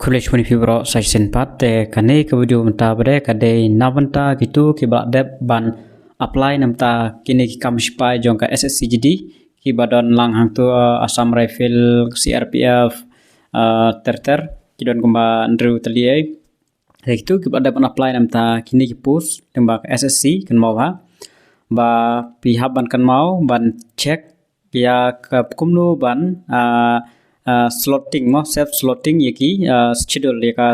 College pun fibro section 4 te kane ke video menta bade kade navanta gitu ki ba dep ban apply namta kini ki kam spai jong ka SSCGD ki badon lang hang tu Assam Rifle CRPF terter ki don kumba ndru taliai itu ki ba dep apply namta kini ki post temba ka SSC kan mau ba pihak ban kan mau ban check ya ke kumnu ban slotting mo self slotting yaki schedule yaka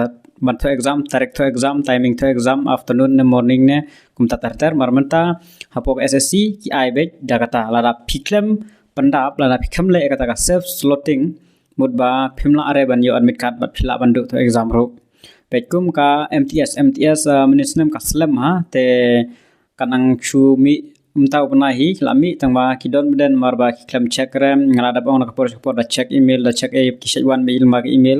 ban to exam tarik to exam timing to exam afternoon ne morning ne kumta tartar marmenta hapok SSC ki ai bet dagata lada piklem pendap lada piklem le kata ka self slotting mudba phimla are ban yo admit card bat phila bandu to exam ro pekum ka MTS minisnem ka slam ha te kanang chumi umtau penahi lami tangba kidon beden marba klem check rem ngalada bang nak por da check email da check e kisah wan mail mag email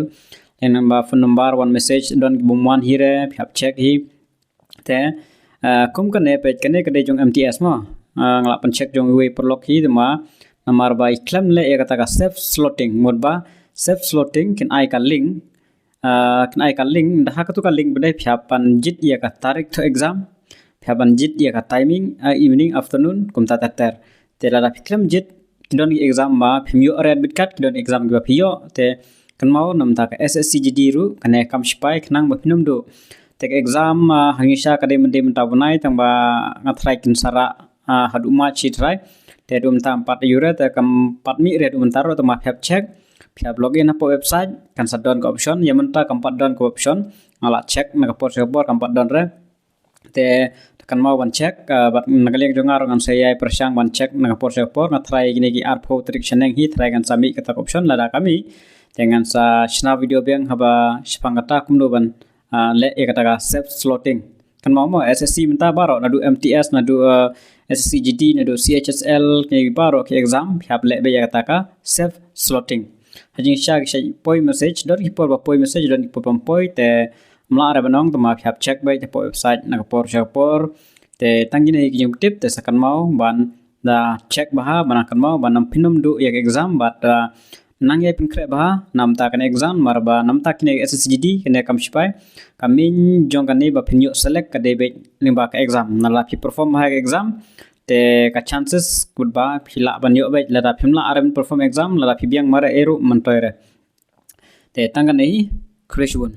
en number phone number one message don bumwan hire phap check hi te kum kane page kane kade jong MTS ma ngala pen check jong we perlok hi ma marba klem le e kata ka self slotting modba self slotting ken ai ka link dah ka tu ka link bede phap pan jit ya ka tarik to exam Haban jit ya ka timing evening afternoon kumta tater te la fikram jit kidon exam ma phimyo red bit kat kidon exam gwa phiyo te kan mau nam ta ka SSCGD ru kane kam spai khnang ba phinum do te exam hangisha kade mende menta bunai tangba ngatrai kin sara haduma chi trai te dum ta 4 euro te kam 4 mi red um taro to ma phap check phap login apa website kan sadon ka option ya menta kam 4 don ka option ala check na ka por kam 4 don re te kan mau ban check bat nagaliang jongar ngan saya persang ban check na por ngatrai gini gi arpo trik seneng hi try kan sami kata option lada kami dengan sa shna video beng haba spangata kumdo ban le e kata ka self slotting kan mau SSC minta baro nadu MTS nadu SSCGD nadu CHSL ke baro ke exam phap le be kata ka self slotting hajing sha ke poi message dot ki por poi message don ki pom poi te mlara banong tama phap check bai te po website na por te tangine ki yung tip te sakan mau ban da check baha bana kan mau ban nam pinum du yak exam bat nang ye pinkre baha nam ta kan exam marba nam ta kine SSCGD kine kam sipai kamin jong kan ba pinyo select ka debe limba ka exam nala pi perform ha exam te ka chances good ba phila ban yo bai lada phimla aram perform exam lada pi biang mara eru mantoire te tangane hi crashbun